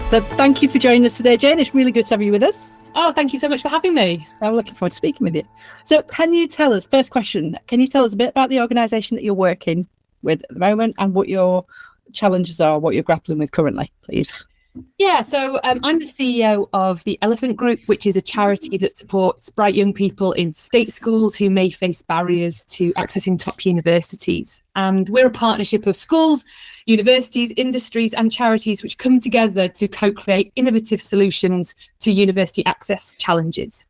So thank you for joining us today, Jayne. It's really good to have you with us. Oh, thank you so much for having me. I'm looking forward to speaking with you. So can you tell us, first question, can you tell us a bit about the organisation that you're working with at the moment and what your challenges are, what you're grappling with currently, please? Yeah, so I'm the CEO of the Elephant Group, which is a charity that supports bright young people in state schools who may face barriers to accessing top universities. And we're a partnership of schools, universities, industries and charities which come together to co-create innovative solutions to university access challenges.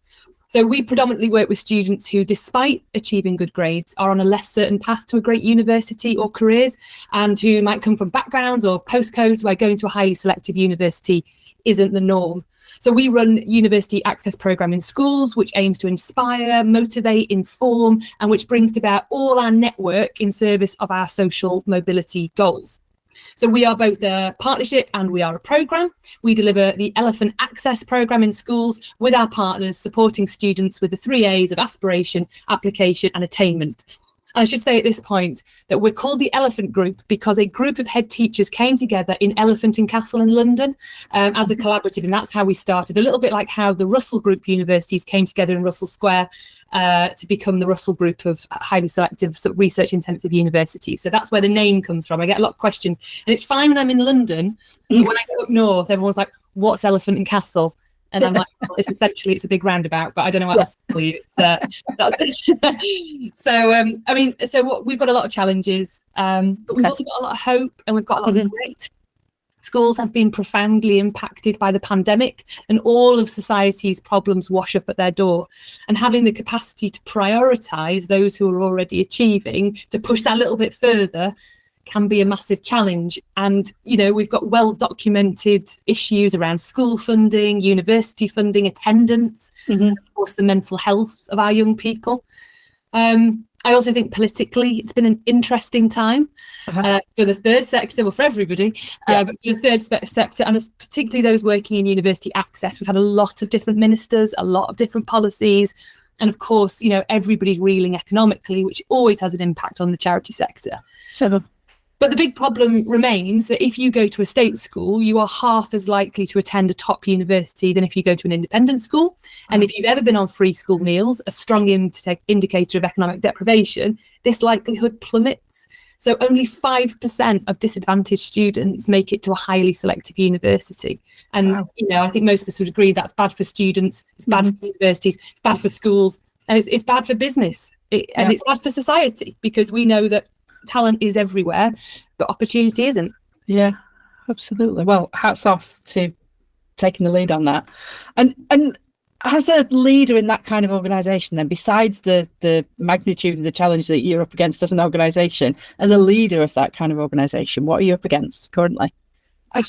So we predominantly work with students who, despite achieving good grades, are on a less certain path to a great university or careers, and who might come from backgrounds or postcodes where going to a highly selective university isn't the norm. So we run University Access Programme in schools, which aims to inspire, motivate, inform, and which brings to bear all our network in service of our social mobility goals. So we are both a partnership and we are a programme. We deliver the Elephant Access Programme in schools with our partners, supporting students with the 3 A's of aspiration, application and attainment. And I should say at this point that we're called the Elephant Group because a group of head teachers came together in Elephant and Castle in London as a collaborative, and that's how we started, a little bit like how the Russell Group universities came together in Russell Square to become the Russell Group of highly selective sort of research intensive universities. So that's where the name comes from. I get a lot of questions, and it's fine when I'm in London, but when I go up north, everyone's like, what's Elephant and Castle? And I'm like, well, it's a big roundabout, but I don't know what else to tell you. So we've got a lot of challenges, but we've also got a lot of hope, and we've got a lot of great. Schools have been profoundly impacted by the pandemic, and all of society's problems wash up at their door. And having the capacity to prioritise those who are already achieving, to push that a little bit further, can be a massive challenge. And, you know, we've got well-documented issues around school funding, university funding, attendance, of course, the mental health of our young people. I also think politically it's been an interesting time for the third sector, well, for everybody, but for the third sector, and particularly those working in university access. We've had a lot of different ministers, a lot of different policies. And of course, you know, everybody's reeling economically, which always has an impact on the charity sector. Sure. But the big problem remains that if you go to a state school, you are half as likely to attend a top university than if you go to an independent school. And if you've ever been on free school meals, a strong indicator of economic deprivation, this likelihood plummets. So only 5% of disadvantaged students make it to a highly selective university. And, you know, I think most of us would agree that's bad for students, it's bad for universities, it's bad for schools, and it's bad for business. And it's bad for society, because we know that talent is everywhere, but opportunity isn't. Yeah, absolutely. Well, hats off to taking the lead on that. And as a leader in that kind of organisation, then, besides the magnitude of the challenge that you're up against as an organisation, as a leader of that kind of organisation, what are you up against currently? Oh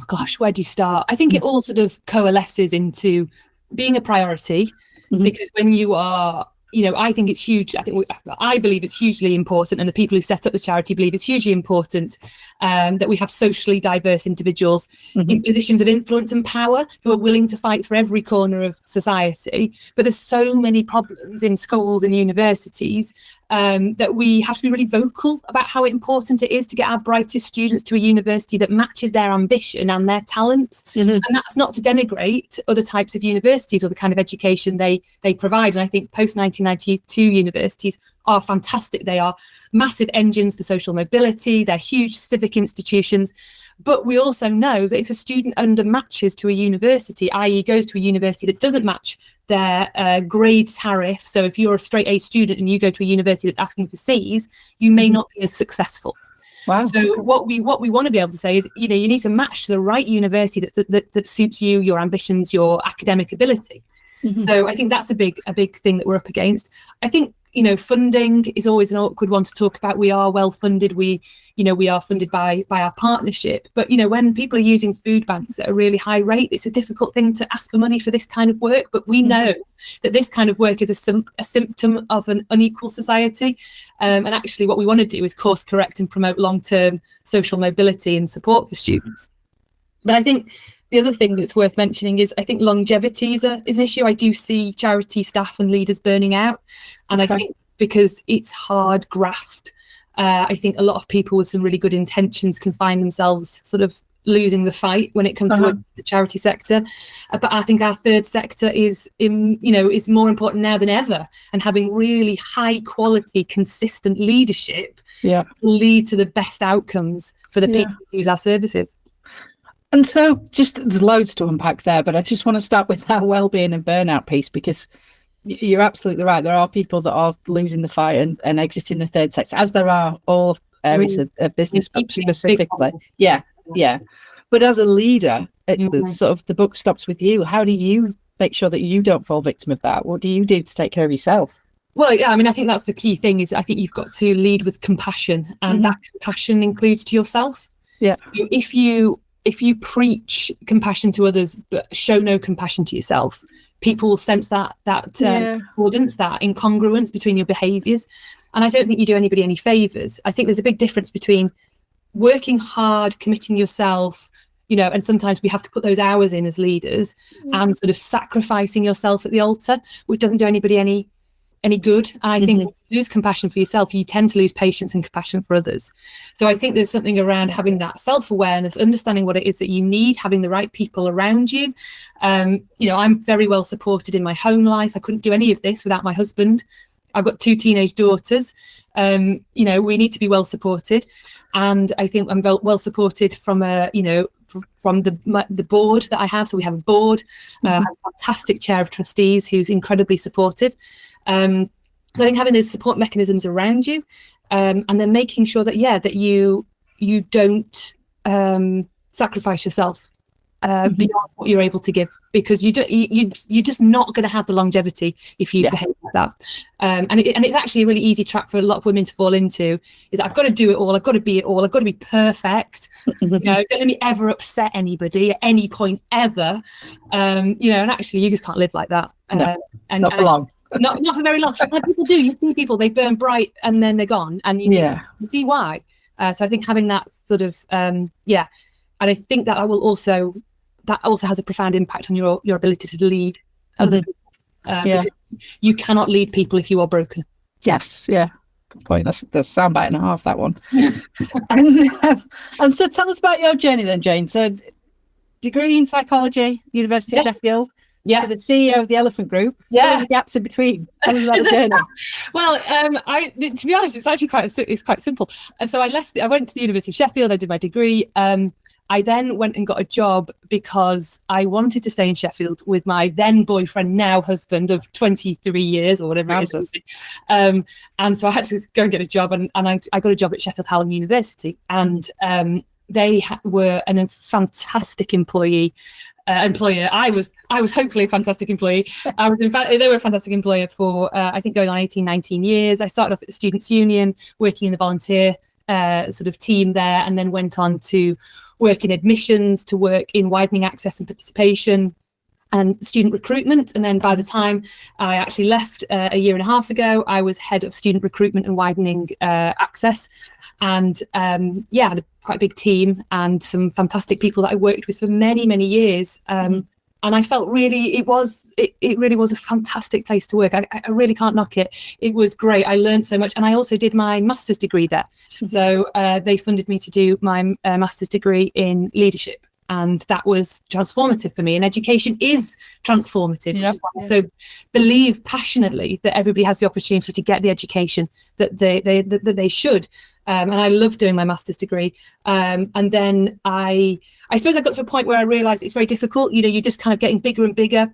gosh, where do you start? I think it all sort of coalesces into being a priority, because when you are, you know, I think it's huge. I believe it's hugely important, and the people who set up the charity believe it's hugely important that we have socially diverse individuals in positions of influence and power who are willing to fight for every corner of society. But there's so many problems in schools and universities that we have to be really vocal about how important it is to get our brightest students to a university that matches their ambition and their talents. And that's not to denigrate other types of universities or the kind of education they provide. And I think post-1992 universities are fantastic. They are massive engines for social mobility. They're huge civic institutions. But we also know that if a student undermatches to a university, i.e. goes to a university that doesn't match their grade tariff, so if you're a straight A student and you go to a university that's asking for C's, you may not be as successful. Wow. So what we want to be able to say is, you know, you need to match the right university that suits you, your ambitions, your academic ability. So I think that's a big thing that we're up against. I think, you know, funding is always an awkward one to talk about. We are well funded. We are funded by our partnership. But, you know, when people are using food banks at a really high rate, it's a difficult thing to ask for money for this kind of work. But we know that this kind of work is a symptom of an unequal society. And actually what we want to do is course correct and promote long-term social mobility and support for students. But I think the other thing that's worth mentioning is I think longevity is an issue. I do see charity staff and leaders burning out. And I think because it's hard graft, I think a lot of people with some really good intentions can find themselves sort of losing the fight when it comes to the charity sector. But I think our third sector is more important now than ever, and having really high quality, consistent leadership will lead to the best outcomes for the people who use our services. And so there's loads to unpack there, but I just want to start with that wellbeing and burnout piece, because you're absolutely right. There are people that are losing the fight and exiting the third sector, as there are all areas of business, but specifically. Yeah. But as a leader, the buck stops with you. How do you make sure that you don't fall victim of that? What do you do to take care of yourself? Well, yeah, I mean, I think that's the key thing, is I think you've got to lead with compassion, and that compassion includes to yourself. Yeah. So if you preach compassion to others but show no compassion to yourself, people will sense that accordance, that incongruence between your behaviours. And I don't think you do anybody any favours. I think there's a big difference between working hard, committing yourself, and sometimes we have to put those hours in as leaders, and sort of sacrificing yourself at the altar, which doesn't do anybody any good. And I think when you lose compassion for yourself, you tend to lose patience and compassion for others. So I think there's something around having that self-awareness, understanding what it is that you need, having the right people around you. I'm very well supported in my home life. I couldn't do any of this without my husband. I've got 2 teenage daughters. We need to be well supported, and I think I'm well supported from from the board that I have. So we have a board, I have a fantastic chair of trustees who's incredibly supportive. So I think having those support mechanisms around you, and then making sure that you don't sacrifice yourself beyond what you're able to give, because you're just not going to have the longevity if you behave like that. And it's actually a really easy trap for a lot of women to fall into, is that I've got to do it all, I've got to be it all, I've got to be perfect. Don't let me ever upset anybody at any point ever. And actually you just can't live like that. Not for long. Not for very long. Like people do. You see people, they burn bright and then they're gone, and you see why. So I think having that sort of and I think that also has a profound impact on your ability to lead other people. Because you cannot lead people if you are broken. Yes, good point. That's soundbite and a half, that one. and so tell us about your journey then, Jayne. So degree in psychology, University of Sheffield. Yeah, so the CEO of the Elephant Group. Yeah, what are the gaps in between? Tell us about the journey. Well, to be honest, it's actually quite simple. So I went to the University of Sheffield. I did my degree. I then went and got a job because I wanted to stay in Sheffield with my then boyfriend, now husband of 23 years or whatever it is. And so I had to go and get a job, and I got a job at Sheffield Hallam University, and they were a fantastic employer. I was hopefully a fantastic employee. They were a fantastic employer for I think going on 19 years. I started off at the Students' Union, working in the volunteer sort of team there, and then went on to work in admissions, to work in widening access and participation and student recruitment. And then by the time I actually left a year and a half ago, I was head of student recruitment and widening access. And had a quite big team and some fantastic people that I worked with for many, many years. And I felt really, it really was a fantastic place to work. I really can't knock it. It was great. I learned so much. And I also did my master's degree there. So they funded me to do my master's degree in leadership. And that was transformative for me. And education is transformative. Which is why I so believe passionately that everybody has the opportunity to get the education that they should. And I love doing my master's degree. And then I suppose I got to a point where I realized it's very difficult. You're just kind of getting bigger and bigger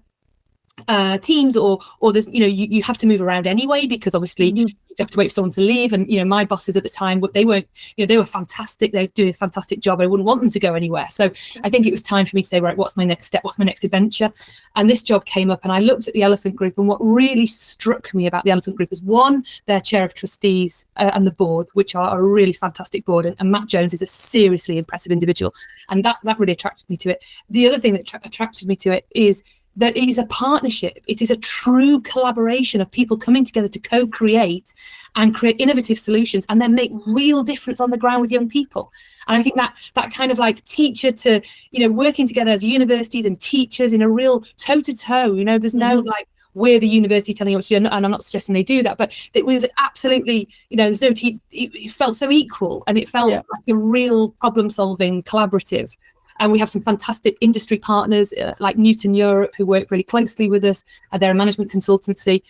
teams, or there's you have to move around anyway, because obviously you have to wait for someone to leave. And my bosses at the time, they weren't, they were fantastic, they do a fantastic job. I wouldn't want them to go anywhere. So I think it was time for me to say, right, what's my next step, what's my next adventure? And this job came up, and I looked at the Elephant Group, and what really struck me about the Elephant Group is, one, their chair of trustees and the board, which are a really fantastic board, and Matt Jones is a seriously impressive individual, and that really attracted me to it. The other thing that attracted me to it is that it is a partnership. It is a true collaboration of people coming together to co-create and create innovative solutions, and then make real difference on the ground with young people. And I think that kind of like teacher to, working together as universities and teachers in a real toe-to-toe, there's no like we're the university telling you what to do, and I'm not suggesting they do that, but it was absolutely, there's no it felt so equal, and it felt like a real problem solving collaborative. And we have some fantastic industry partners like Newton Europe, who work really closely with us. They're a management consultancy.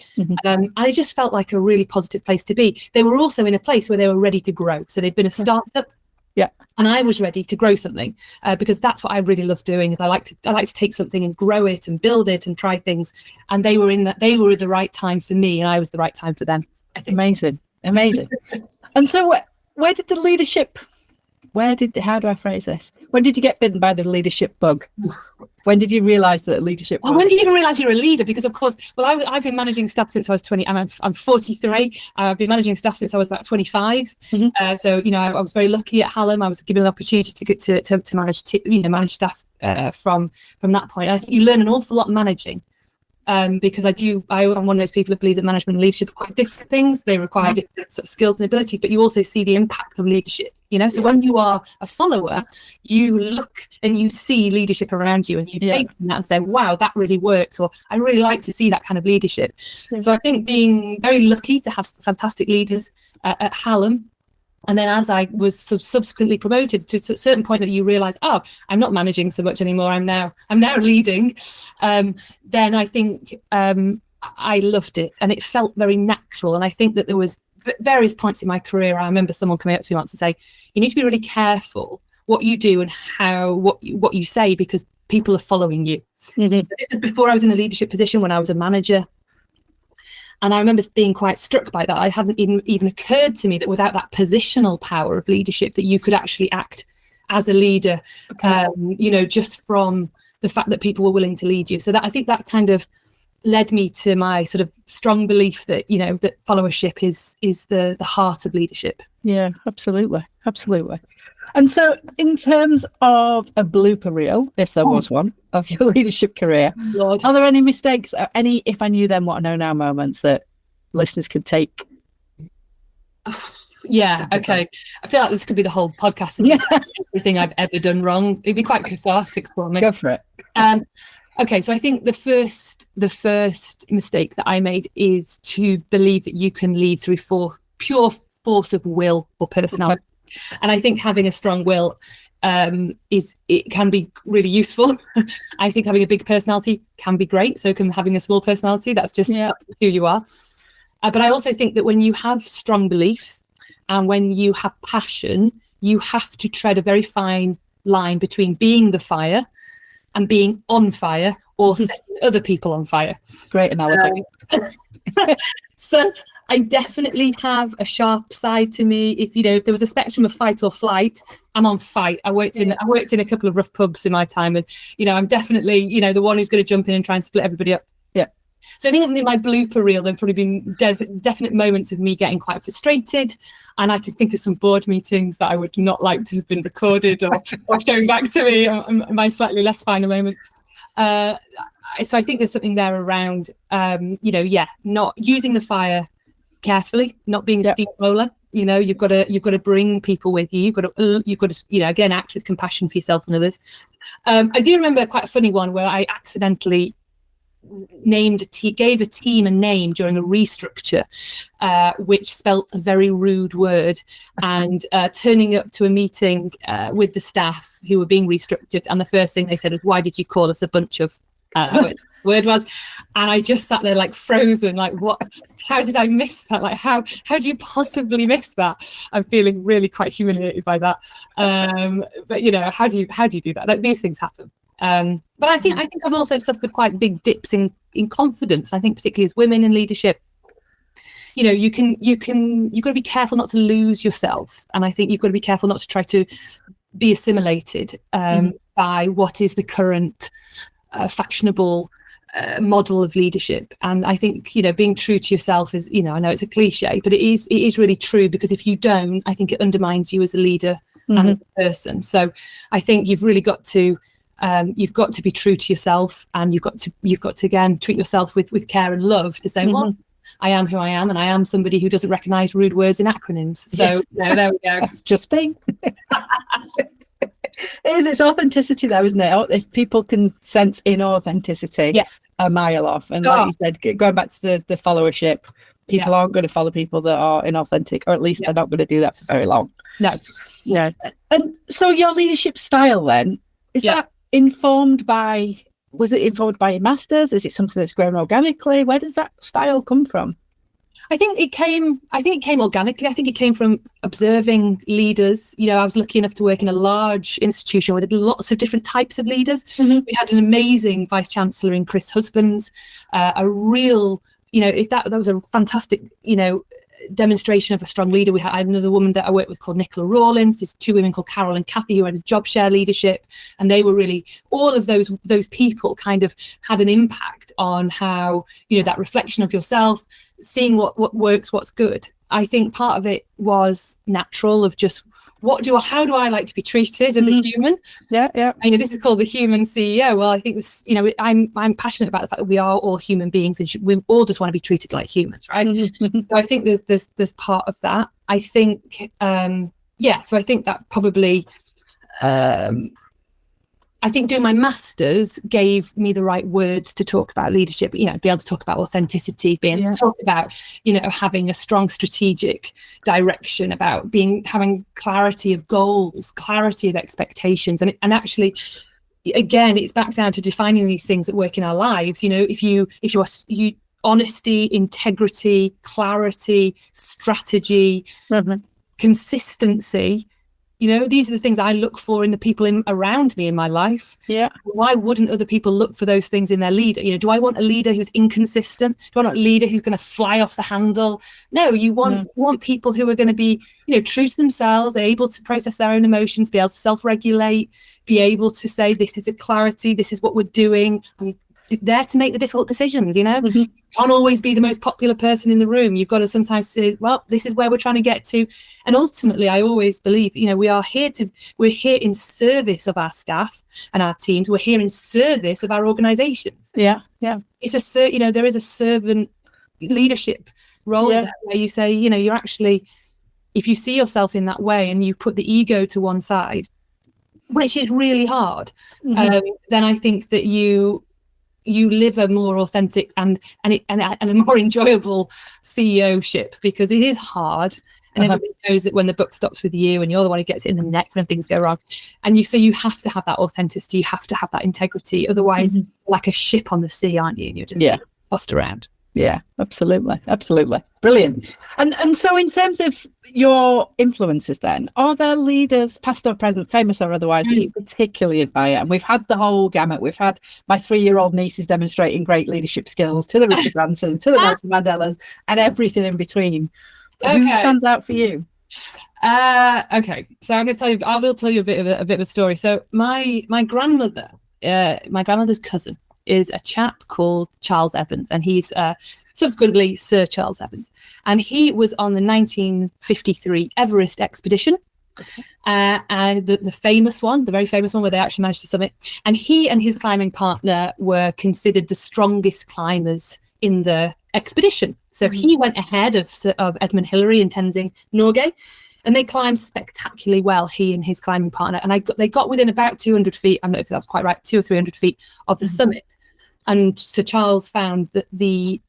And it just felt like a really positive place to be. They were also in a place where they were ready to grow. So they'd been a startup. Yeah. And I was ready to grow something because that's what I really love doing. Is I like to take something and grow it and build it and try things. And they were at the right time for me, and I was the right time for them, I think. Amazing. And so where did the leadership... how do I phrase this? When did you get bitten by the leadership bug? When did you realise that leadership was... when did you even realise you're a leader? Because, of course, I've been managing staff since I was 20. I'm 43. I've been managing staff since I was about 25. So, I was very lucky at Hallam. I was given an opportunity to get to manage staff from that point. I think you learn an awful lot managing. Because I'm one of those people who believe that management and leadership are quite different things. They require different sort of skills and abilities, but you also see the impact of leadership, So when you are a follower, you look and you see leadership around you, and you take from that and say, wow, that really works, or I really like to see that kind of leadership. So I think being very lucky to have fantastic leaders at Hallam. And then as I was subsequently promoted to a certain point that you realise, I'm not managing so much anymore. I'm now leading. Then I think I loved it, and it felt very natural. And I think that there was various points in my career. I remember someone coming up to me once and say, you need to be really careful what you do and what you say, because people are following you. Before I was in a leadership position, when I was a manager. And I remember being quite struck by that. It hadn't even occurred to me that without that positional power of leadership, that you could actually act as a leader, just from the fact that people were willing to lead you. So that I think that kind of led me to my sort of strong belief that, that followership is the heart of leadership. Yeah, absolutely. And so in terms of a blooper reel, if there was one, of your leadership career, Lord. Are there any mistakes, any if I knew then what I know now moments that listeners could take? Yeah, okay. I feel like this could be the whole podcast. Everything I've ever done wrong. It'd be quite cathartic for me. Go for it. Okay, so I think the first mistake that I made is to believe that you can lead through pure force of will or personality. And I think having a strong will it can be really useful. I think having a big personality can be great. So can having a small personality, that's who you are. But I also think that when you have strong beliefs and when you have passion, you have to tread a very fine line between being the fire and being on fire, or setting other people on fire. Great analogy. So I definitely have a sharp side to me. If there was a spectrum of fight or flight, I'm on fight. I worked in a couple of rough pubs in my time, and I'm definitely the one who's going to jump in and try and split everybody up. Yeah. So I think in my blooper reel, there've probably been definite moments of me getting quite frustrated, and I can think of some board meetings that I would not like to have been recorded or shown back to me. My slightly less finer moments. So I think there's something there around not using the fire carefully, not being a steamroller. You've got to bring people with you. You've got to again act with compassion for yourself and others. I do remember quite a funny one where I accidentally gave a team a name during a restructure, which spelt a very rude word, and turning up to a meeting with the staff who were being restructured, and the first thing they said was, "Why did you call us a bunch of?" Word was, and I just sat there like frozen, like, what? How did I miss that? Like, how do you possibly miss that? I'm feeling really quite humiliated by that. But how do you do that? Like, these things happen. But I think I've also suffered quite big dips in confidence. I think particularly as women in leadership, you've got to be careful not to lose yourself, and I think you've got to be careful not to try to be assimilated by what is the current fashionable model of leadership. And I think being true to yourself is, I know it's a cliche, but it is really true, because if you don't, I think it undermines you as a leader and as a person. So I think you've really got to be true to yourself, and you've got to again treat yourself with care and love, to say, well, I am who I am, and I am somebody who doesn't recognize rude words in acronyms. So there we go. That's just me. It's authenticity though, isn't it? If people can sense inauthenticity, a mile off. And like you said, going back to the followership, people aren't going to follow people that are inauthentic, or at least they're not going to do that for very long. No. Yeah. And so your leadership style then, is that informed by, was it informed by your masters? Is it something that's grown organically? Where does that style come from? I think it came organically. I think it came from observing leaders. You know, I was lucky enough to work in a large institution with lots of different types of leaders. We had an amazing vice chancellor in Chris Husbands, a real, you know, if that was a fantastic, you know, demonstration of a strong leader. I had another woman that I worked with called Nicola Rawlins. There's two women called Carol and Kathy who had a job share leadership, and they were really, all of those people kind of had an impact on how, you know, that reflection of yourself, seeing what works, what's good. I think part of it was natural, of just how do I like to be treated as a human? Yeah. You know, this is called the human CEO. Well, I think this, you know, I'm passionate about the fact that we are all human beings, and we all just want to be treated like humans, right? So I think there's part of that. I think, so I think that probably, I think doing my masters gave me the right words to talk about leadership, you know, be able to talk about authenticity, be able to talk about, you know, having a strong strategic direction, about having clarity of goals, clarity of expectations. And actually, again, it's back down to defining these things that work in our lives. You know, if you honesty, integrity, clarity, strategy, consistency, you know, these are the things I look for in the people around me in my life. Yeah. Why wouldn't other people look for those things in their leader? You know, do I want a leader who's inconsistent? Do I want a leader who's going to fly off the handle? No, you want people who are going to be, you know, true to themselves, able to process their own emotions, be able to self-regulate, be able to say, this is a clarity, this is what we're doing. I'm there to make the difficult decisions, you know. You can't always be the most popular person in the room. You've got to sometimes say, well, this is where we're trying to get to. And ultimately, I always believe, you know, we're here in service of our staff and our teams. We're here in service of our organizations. Yeah. It's you know, there is a servant leadership role there, where you say, you know, you're actually, if you see yourself in that way and you put the ego to one side, which is really hard, then I think that you live a more authentic and a more enjoyable CEO-ship, because it is hard, and everybody knows that when the buck stops with you and you're the one who gets it in the neck when things go wrong, and so you have to have that authenticity, you have to have that integrity, otherwise like a ship on the sea, aren't you? And you're just tossed around. Yeah, absolutely. Brilliant. And so in terms of your influences then, are there leaders, past or present, famous or otherwise, that you particularly admire? And we've had the whole gamut. We've had my 3-year-old nieces demonstrating great leadership skills, to the Richard Bransons, to the Nelson Mandelas, and everything in between. Who stands out for you? Okay, so I'm going to tell you, I will tell you a bit of a story. So my grandmother, my grandmother's cousin, is a chap called Charles Evans, and he's subsequently Sir Charles Evans, and he was on the 1953 Everest expedition, and the famous one, the very famous one where they actually managed to summit, and he and his climbing partner were considered the strongest climbers in the expedition. So he went ahead of Edmund Hillary and Tenzing Norgay, and they climbed spectacularly well, he and his climbing partner. And they got within about 200 feet, I'm not sure if that's quite right, 200 or 300 feet of the summit. And Sir Charles found that the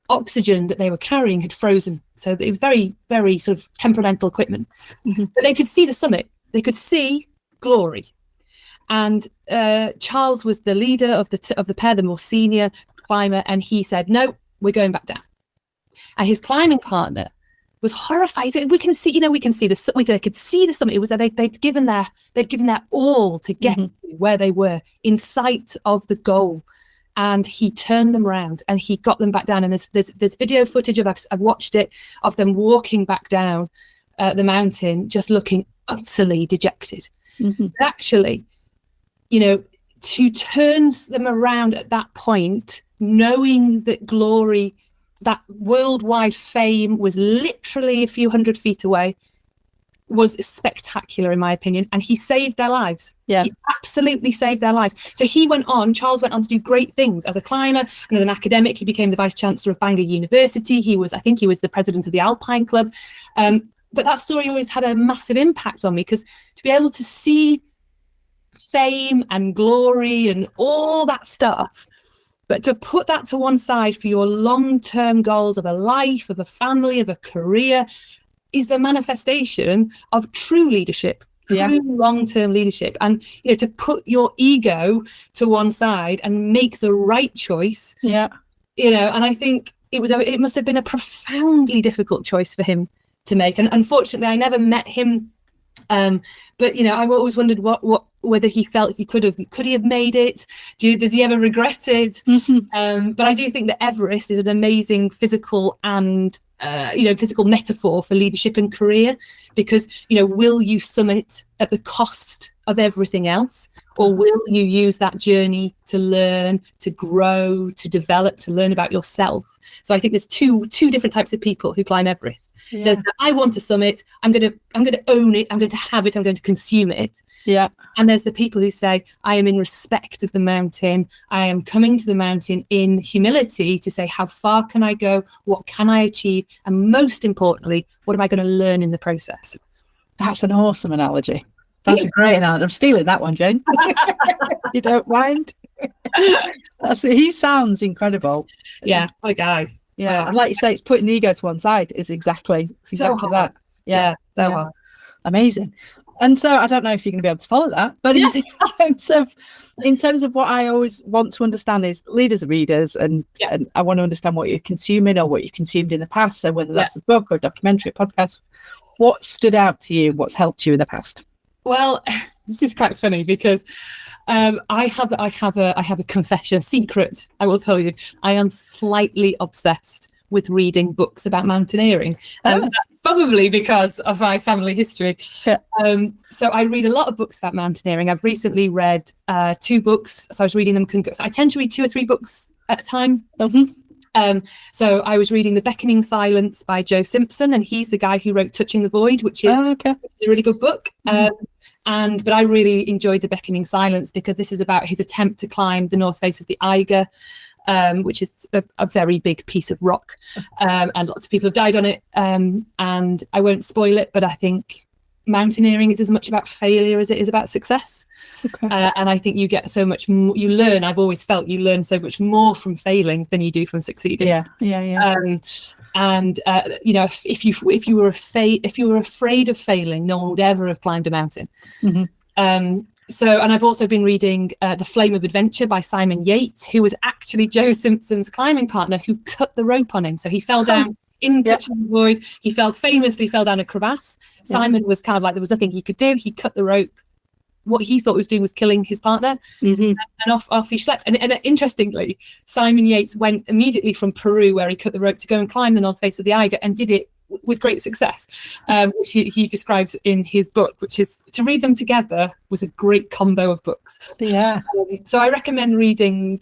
oxygen that they were carrying had frozen. So they were very, very sort of temperamental equipment. But they could see the summit. They could see glory. And Charles was the leader of the pair, the more senior climber. And he said, no, we're going back down. And his climbing partner was horrified. We can see, they could see the summit. It was that they'd given their all to get to where they were, in sight of the goal. And he turned them around and he got them back down. And there's video footage I've watched it, of them walking back down the mountain, just looking utterly dejected. But actually, to turn them around at that point, knowing that glory, that worldwide fame was literally a few hundred feet away, was spectacular in my opinion. And he saved their lives. He absolutely saved their lives. So Charles went on to do great things as a climber and as an academic. He became the vice chancellor of Bangor University. I think he was the president of the Alpine Club. But that story always had a massive impact on me, because to be able to see fame and glory and all that stuff, But to put that to one side for your long-term goals of a life, of a family, of a career, is the manifestation of true leadership, true long-term leadership. And, you know, to put your ego to one side and make the right choice, you know, and I think it must have been a profoundly difficult choice for him to make. And unfortunately, I never met him. But, you know, I've always wondered whether he felt could he have made it? Does he ever regret it? But I do think that Everest is an amazing physical and, physical metaphor for leadership and career, because, you know, will you summit at the cost of everything else? Or will you use that journey to learn, to grow, to develop, to learn about yourself? So I think there's two different types of people who climb Everest. There's the, I want to summit, I'm going to own it, I'm going to have it, I'm going to consume it. And there's the people who say, I am in respect of the mountain. I am coming to the mountain in humility to say, how far can I go? What can I achieve? And most importantly, what am I going to learn in the process? That's an awesome analogy. That's a great analogy. I'm stealing that one, Jayne. You don't mind? He sounds incredible. Yeah, what a guy. Yeah, and like you say, it's putting the ego to one side. It's exactly that. Yeah, so hard. Amazing. And so I don't know if you're going to be able to follow that, but in terms of what I always want to understand is leaders are readers, and I want to understand what you're consuming or what you consumed in the past. So whether that's a book or a documentary, a podcast, what stood out to you? What's helped you in the past? Well, this is quite funny because I have a confession, a secret. I will tell you, I am slightly obsessed with reading books about mountaineering, and that's probably because of my family history. So I read a lot of books about mountaineering. I've recently read 2 books, so I was reading them. So I tend to read 2 or 3 books at a time. So I was reading The Beckoning Silence by Joe Simpson, and he's the guy who wrote Touching the Void, which is a really good book. But I really enjoyed The Beckoning Silence because this is about his attempt to climb the north face of the Eiger, which is a very big piece of rock, and lots of people have died on it. And I won't spoil it, but I think mountaineering is as much about failure as it is about success. And I think you get so much more, you learn. I've always felt you learn so much more from failing than you do from succeeding. And you know, if you were afraid of failing, no one would ever have climbed a mountain. And I've also been reading The Flame of Adventure by Simon Yates, who was actually Joe Simpson's climbing partner, who cut the rope on him. So he fell down in Touching the Void. He famously fell down a crevasse. Simon was kind of like, there was nothing he could do. He cut the rope. What he thought was doing was killing his partner, and off he schlepped. And interestingly, Simon Yates went immediately from Peru, where he cut the rope, to go and climb the north face of the Eiger, and did it with great success, which he describes in his book, which is, to read them together was a great combo of books. So I recommend reading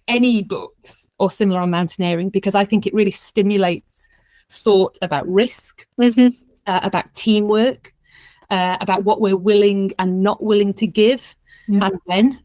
any books or similar on mountaineering, because I think it really stimulates thought about risk, about teamwork, about what we're willing and not willing to give, and when,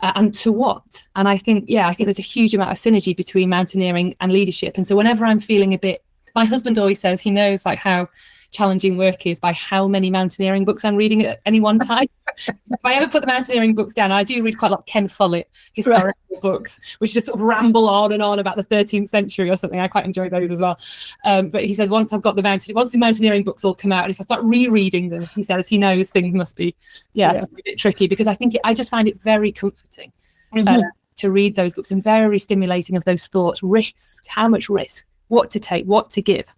and to what. And I think there's a huge amount of synergy between mountaineering and leadership. And so whenever I'm feeling a bit, my husband always says he knows like how challenging work is by how many mountaineering books I'm reading at any one time. So if I ever put the mountaineering books down, I do read quite a lot of Ken Follett historical books, which just sort of ramble on and on about the 13th century or something. I quite enjoy those as well. But he says once the mountaineering books all come out, and if I start rereading them, he says he knows things must be a bit tricky, because I just find it very comforting to read those books, and very stimulating of those thoughts. Risk, how much risk, what to take, what to give.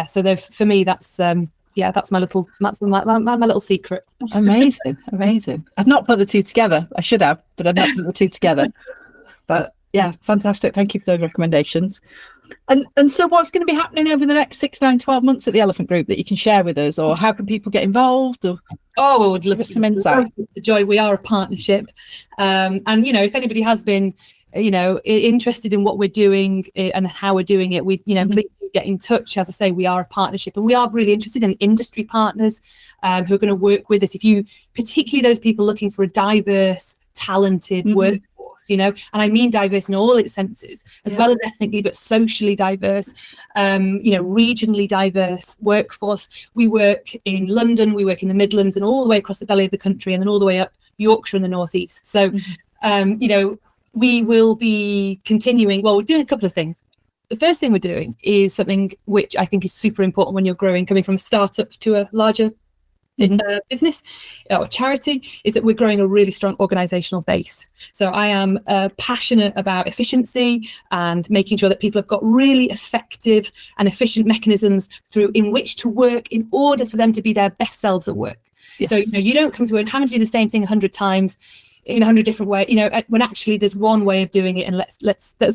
So for me, that's my little secret. Amazing. I've not put the two together. I should have, but I've not put the two together. But yeah, fantastic. Thank you for those recommendations. And so what's going to be happening over the next 6, 9, 12 months at the Elephant Group that you can share with us, or how can people get involved? Or we would love some insight. Joy, we are a partnership, and you know, if anybody has been interested in what we're doing and how we're doing it, please do get in touch. As I say, we are a partnership, and we are really interested in industry partners who are going to work with us. Particularly those people looking for a diverse, talented workforce, and I mean diverse in all its senses, as well as ethnically, but socially diverse, regionally diverse workforce. We work in London, we work in the Midlands, and all the way across the belly of the country, and then all the way up Yorkshire and the North East. So, we will be continuing. Well, we're doing a couple of things. The first thing we're doing is something which I think is super important when you're growing, coming from a startup to a larger business or charity, is that we're growing a really strong organizational base. So I am passionate about efficiency and making sure that people have got really effective and efficient mechanisms in which to work in order for them to be their best selves at work. Yes. So you don't come to work having to do the same thing 100 times in 100 different ways, when actually there's one way of doing it, and let's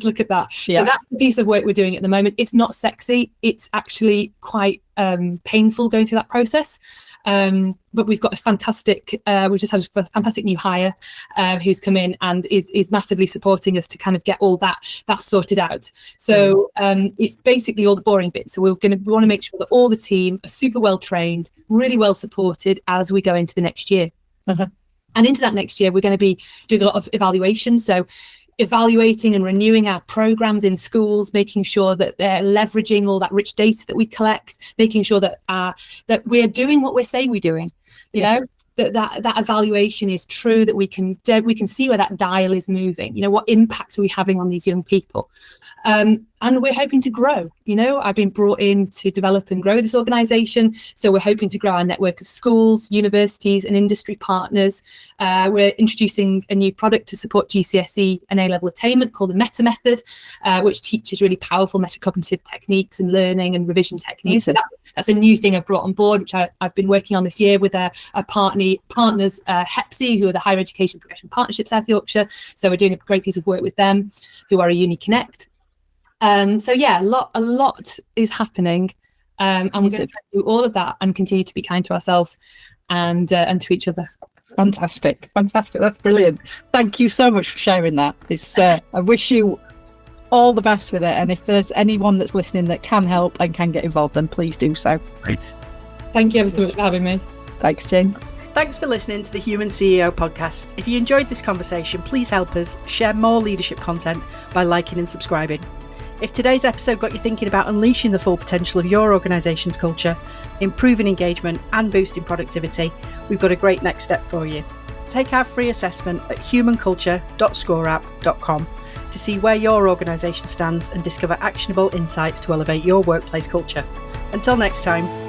look at that. Yeah. So that's the piece of work we're doing at the moment. It's not sexy, it's actually quite painful going through that process. But we've got a fantastic, we've just had a fantastic new hire who's come in and is massively supporting us to kind of get all that sorted out. So it's basically all the boring bits. So we want to make sure that all the team are super well trained, really well supported as we go into the next year. And into that next year, we're going to be doing a lot of evaluation. So evaluating and renewing our programs in schools, making sure that they're leveraging all that rich data that we collect, making sure that we're doing what we're saying we're doing, you know, that evaluation is true, that we can see where that dial is moving, what impact are we having on these young people. And we're hoping to grow. I've been brought in to develop and grow this organisation. So we're hoping to grow our network of schools, universities and industry partners. We're introducing a new product to support GCSE and A-level attainment called the Meta Method, which teaches really powerful metacognitive techniques and learning and revision techniques. So that's a new thing I've brought on board, which I've been working on this year with our partners, HEPSI, who are the Higher Education Progression Partnership South Yorkshire. So we're doing a great piece of work with them, who are a Uni Connect. So yeah, a lot is happening, and we're going to do all of that and continue to be kind to ourselves and to each other. Fantastic, that's brilliant. Thank you so much for sharing that. I wish you all the best with it, and if there's anyone that's listening that can help and can get involved, then please do so. Great. Thank you ever so much for having me. Thanks, Jayne. Thanks for listening to the Human CEO podcast. If you enjoyed this conversation, please help us share more leadership content by liking and subscribing. If today's episode got you thinking about unleashing the full potential of your organisation's culture, improving engagement and boosting productivity, we've got a great next step for you. Take our free assessment at humanculture.scoreapp.com to see where your organisation stands and discover actionable insights to elevate your workplace culture. Until next time.